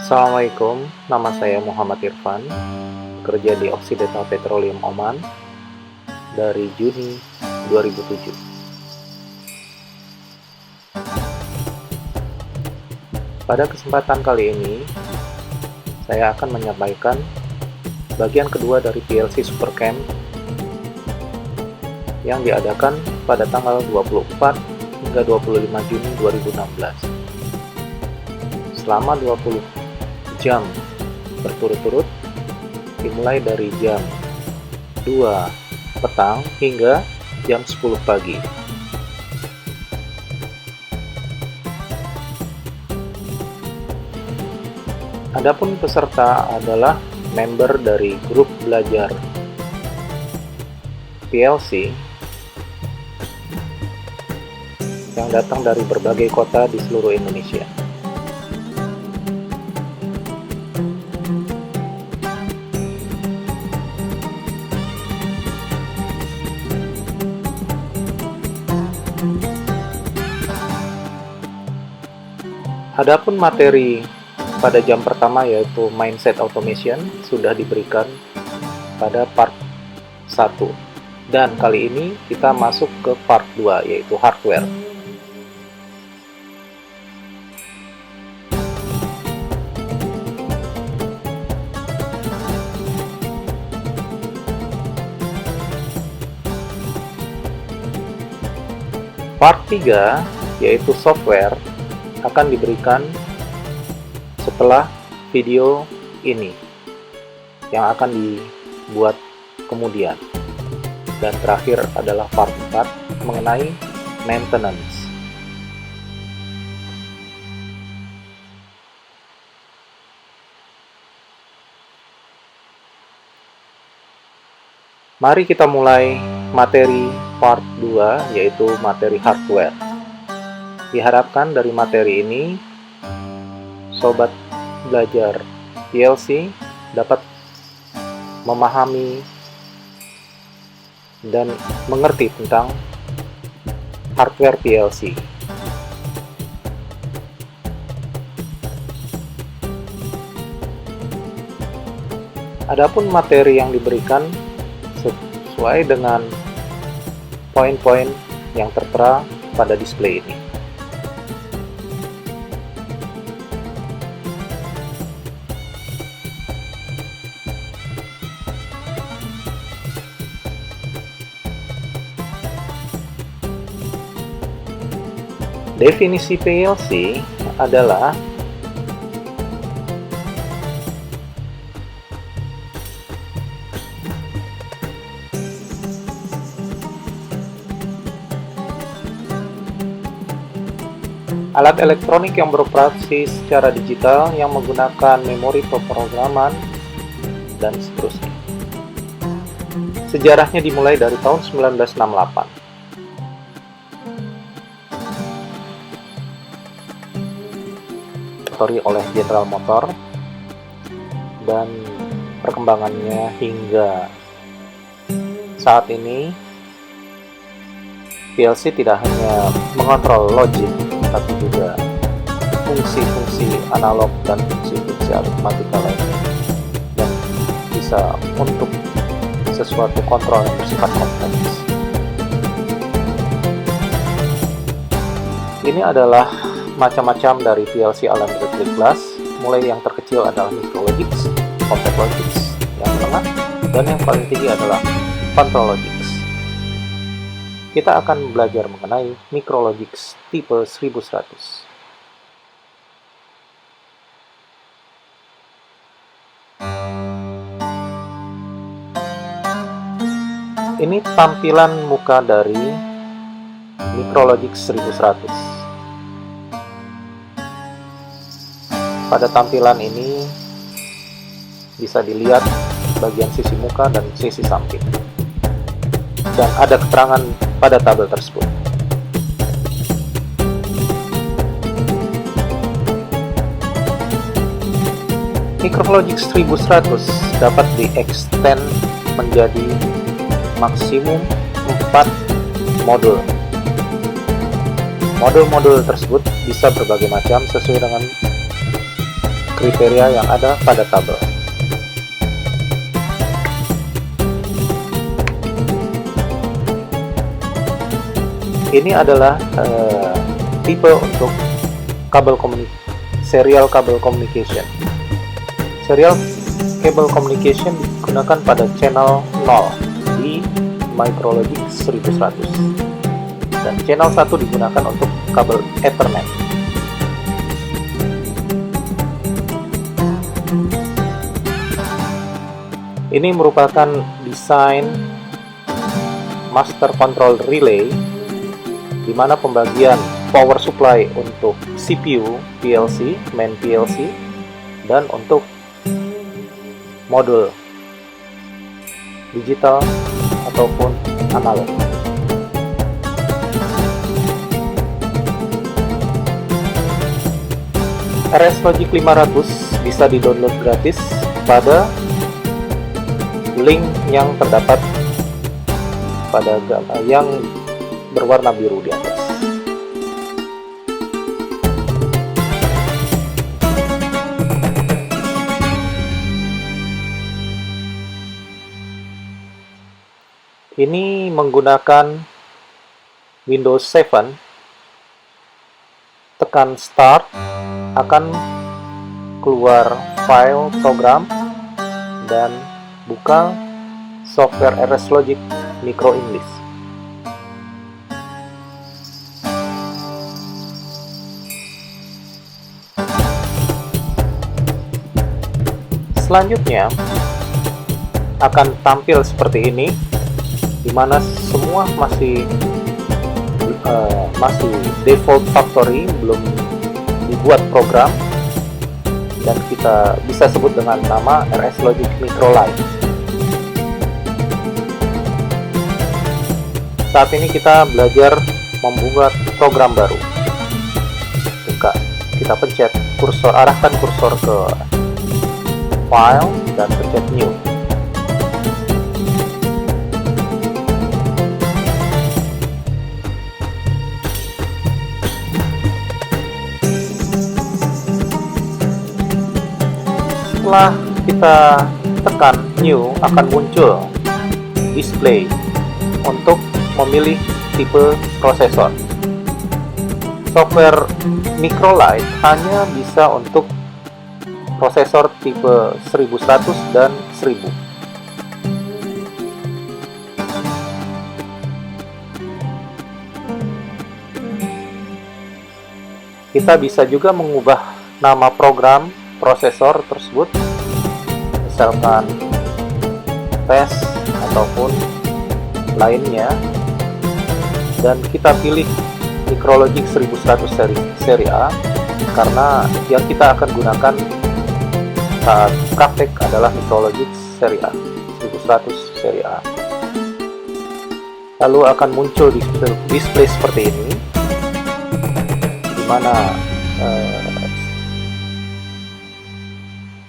Assalamualaikum, nama saya Muhammad Irfan, bekerja di Occidental Petroleum Oman dari Juni 2007. Pada kesempatan kali ini, saya akan menyampaikan bagian kedua dari PLC Supercam yang diadakan pada tanggal 24 hingga 25 Juni 2016. Selama 20 jam berturut-turut, dimulai dari jam 2 petang hingga jam 10 pagi. Adapun peserta adalah member dari grup belajar PLC yang datang dari berbagai kota di seluruh Indonesia. Adapun materi pada jam pertama yaitu Mindset Automation sudah diberikan pada part 1. Dan kali ini kita masuk ke part 2 yaitu Hardware. Part 3 yaitu Software akan diberikan setelah video ini yang akan dibuat kemudian. Dan terakhir adalah part 4 mengenai maintenance. Mari kita mulai materi part 2 yaitu materi hardware. Diharapkan dari materi ini, sobat belajar PLC dapat memahami dan mengerti tentang hardware PLC. Adapun materi yang diberikan sesuai dengan poin-poin yang tertera pada display ini. Definisi PLC adalah alat elektronik yang beroperasi secara digital yang menggunakan memori pemrograman dan seterusnya. Sejarahnya dimulai dari tahun 1968. Oleh General Motor dan perkembangannya hingga saat ini, PLC tidak hanya mengontrol logic tapi juga fungsi-fungsi analog dan fungsi-fungsi aritmatika lainnya, dan bisa untuk sesuatu kontrol yang bersifat kompleks. Ini adalah macam-macam dari PLC ala electric class, mulai yang terkecil adalah micrologics, compact logics, yang tengah, dan yang paling tinggi adalah control logics. Kita akan belajar mengenai micrologics tipe 1100. Ini tampilan muka dari micrologics 1100. Pada tampilan ini bisa dilihat bagian sisi muka dan sisi samping, dan ada keterangan pada tabel tersebut. Micrologics 1100 dapat di-extend menjadi maksimum 4 modul. Modul-modul tersebut bisa berbagai macam sesuai dengan kriteria yang ada pada tabel. Ini adalah tipe untuk serial kabel communication. Serial cable communication digunakan pada channel 0 di Micrologix 1100 dan channel 1 digunakan untuk kabel Ethernet. Ini merupakan desain master control relay di mana pembagian power supply untuk CPU, PLC, main PLC, dan untuk modul digital ataupun analog. RS Logic 500 bisa di-download gratis pada link yang terdapat pada gambar yang berwarna biru di atas. Ini menggunakan Windows 7. Tekan Start, akan keluar file program dan buka software RS Logic Micro English. Selanjutnya akan tampil seperti ini, di mana semua masih default factory, belum dibuat program, dan kita bisa sebut dengan nama RS Logic Micro Lite. Saat ini kita belajar membuat program baru. Kita pencet kursor, arahkan kursor ke File dan pencet New. Setelah kita tekan New, akan muncul display untuk memilih tipe prosesor. Software Micro Lite hanya bisa untuk prosesor tipe 1100 dan 1000. Kita bisa juga mengubah nama program prosesor tersebut, misalkan test ataupun lainnya, dan kita pilih Micrologix 1100 seri A karena yang kita akan gunakan saat praktek adalah Micrologix seri A, 1100 seri A. Lalu akan muncul display seperti ini, di mana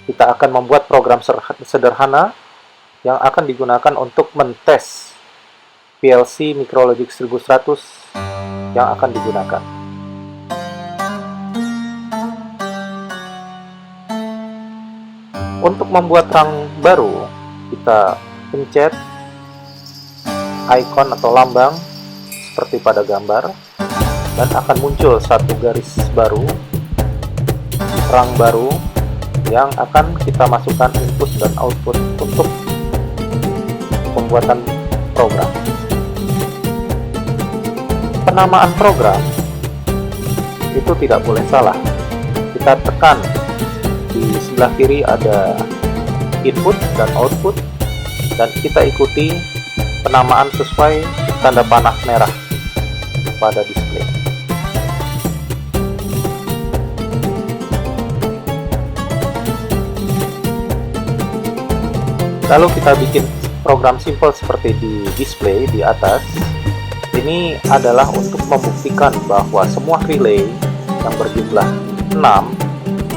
kita akan membuat program sederhana yang akan digunakan untuk mentes PLC Micrologix 1100 yang akan digunakan. Untuk membuat rang baru, kita pencet icon atau lambang seperti pada gambar, dan akan muncul satu garis baru, rang baru, yang akan kita masukkan input dan output untuk pembuatan program. Penamaan program itu tidak boleh salah. Kita tekan di sebelah kiri ada input dan output, dan kita ikuti penamaan sesuai tanda panah merah pada display. Lalu kita bikin program simple seperti di display di atas. Ini adalah untuk membuktikan bahwa semua relay yang berjumlah 6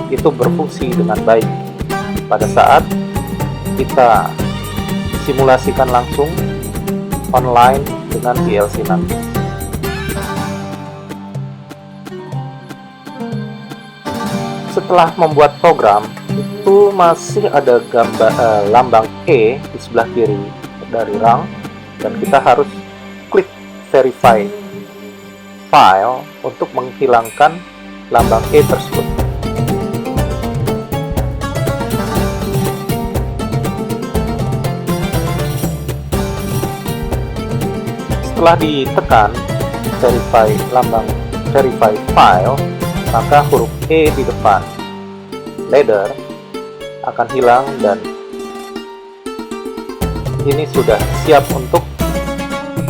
itu berfungsi dengan baik pada saat kita simulasikan langsung online dengan PLC nanti. Setelah membuat program, itu masih ada lambang E di sebelah kiri dari rung, dan kita harus klik verify file untuk menghilangkan lambang E tersebut. Setelah ditekan verify file, maka huruf E di depan ladder akan hilang dan ini sudah siap untuk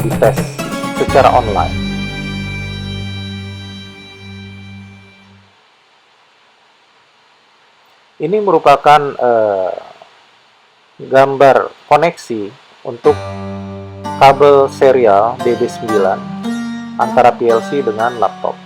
dites secara online. Ini merupakan gambar koneksi untuk kabel serial DB9 antara PLC dengan laptop.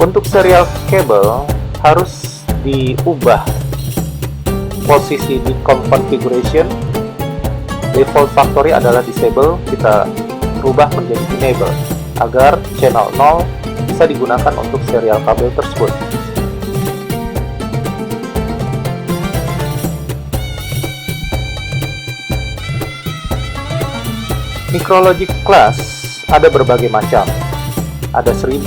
Untuk serial cable harus diubah posisi di configuration. Default factory adalah disable, kita rubah menjadi enable agar channel 0 bisa digunakan untuk serial kabel tersebut. Micrologic class ada berbagai macam. Ada 1000,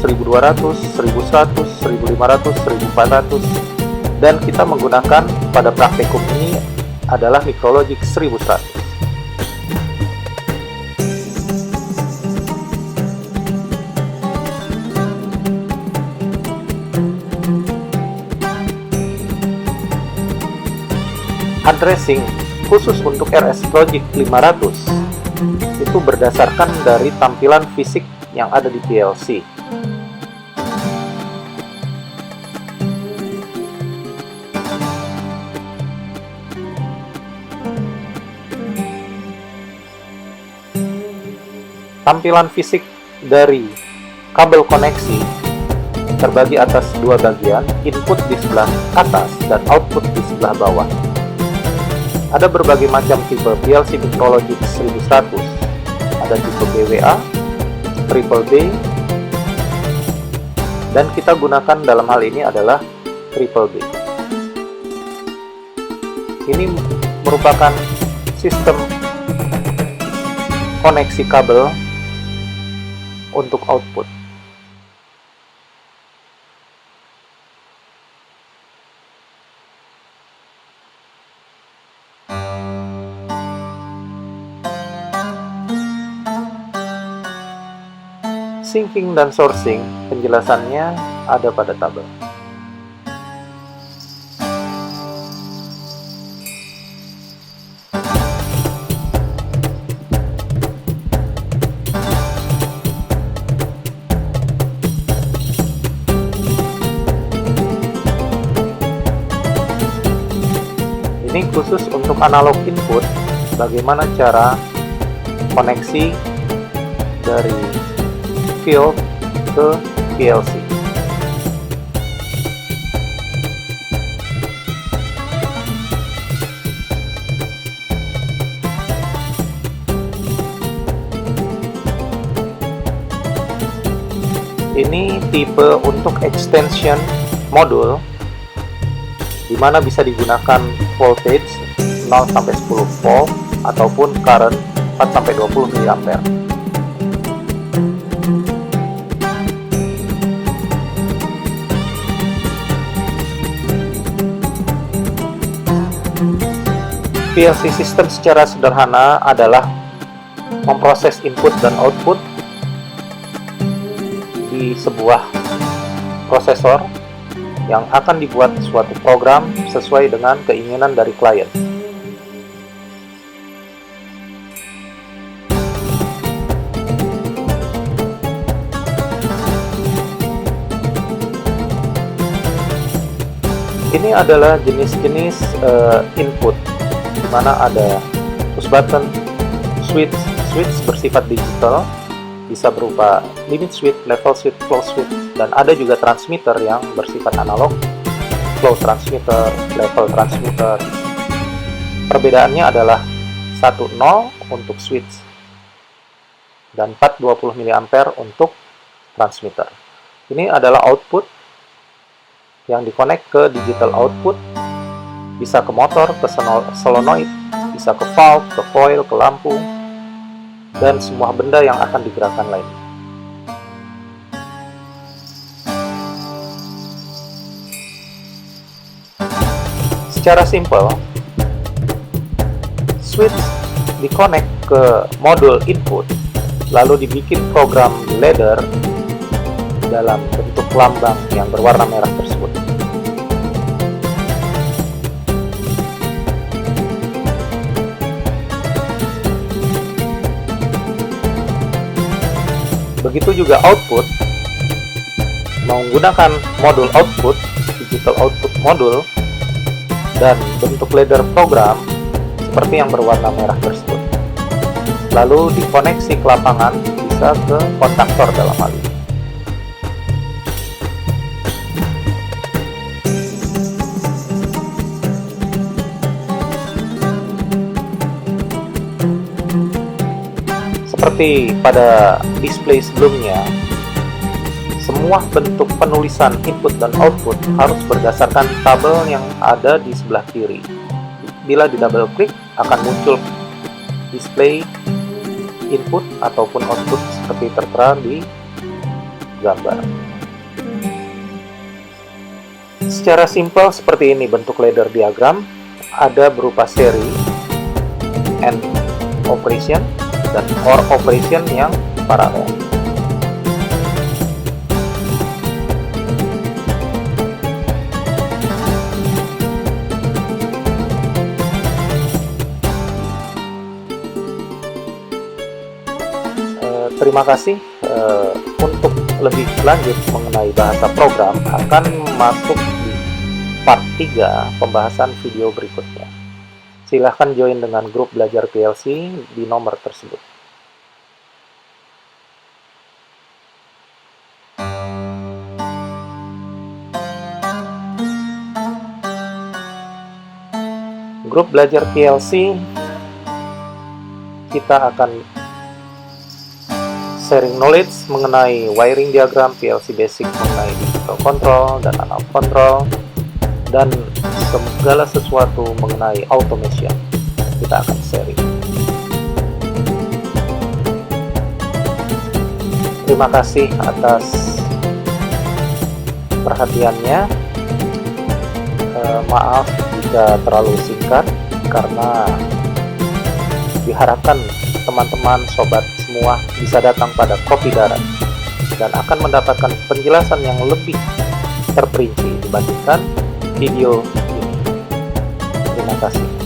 1200, 1100, 1500, 1400, dan kita menggunakan pada praktikum ini adalah Micrologic 1100. Addressing khusus untuk RS Logic 500 itu berdasarkan dari tampilan fisik yang ada di PLC. Tampilan fisik dari kabel koneksi terbagi atas dua bagian, input di sebelah atas dan output di sebelah bawah. Ada berbagai macam tipe PLC Micrologic 1100. Ada tipe BWA, Triple B, dan kita gunakan dalam hal ini adalah Triple B. Ini merupakan sistem koneksi kabel untuk output. Syncing dan sourcing, penjelasannya ada pada tabel. Ini khusus untuk analog input, bagaimana cara koneksi dari field ke PLC. Ini tipe untuk extension modul, di mana bisa digunakan voltage 0 sampai 10 volt ataupun current 4 sampai 20 mA. PLC system secara sederhana adalah memproses input dan output di sebuah prosesor yang akan dibuat suatu program sesuai dengan keinginan dari klien. Ini adalah jenis-jenis input, di mana ada push button, switch bersifat digital, bisa berupa limit switch, level switch, close switch, dan ada juga transmitter yang bersifat analog, flow transmitter, level transmitter. Perbedaannya adalah 1 0 untuk switch dan 420 mA untuk transmitter. Ini adalah output yang dikonek ke digital output, bisa ke motor, ke solenoid, bisa ke valve, ke coil, ke lampu, dan semua benda yang akan digerakkan lainnya. Secara simpel, switch dikonek ke modul input, lalu dibikin program di ladder dalam bentuk lambang yang berwarna merah tersebut. Begitu juga output, menggunakan modul output, digital output modul, dan bentuk ladder program seperti yang berwarna merah tersebut. Lalu dikoneksi ke lapangan, bisa ke kontaktor dalam hal ini. Seperti pada display sebelumnya, semua bentuk penulisan input dan output harus berdasarkan tabel yang ada di sebelah kiri. Bila di double klik, akan muncul display input ataupun output seperti tertera di gambar. Secara simpel seperti ini bentuk ladder diagram, ada berupa seri, and operation, dan OR operation yang paralel. Terima kasih. Untuk lebih lanjut mengenai bahasa program akan masuk di part 3 pembahasan video berikutnya. Silahkan join dengan grup belajar PLC di nomor tersebut. Grup belajar PLC, kita akan sharing knowledge mengenai wiring diagram, PLC basic mengenai digital control dan analog control, dan segala sesuatu mengenai automation kita akan sharing. Terima kasih atas perhatiannya. Maaf jika terlalu singkat, karena diharapkan teman-teman sobat semua bisa datang pada Kopi Darat dan akan mendapatkan penjelasan yang lebih terperinci dibandingkan video ini. Terima kasih.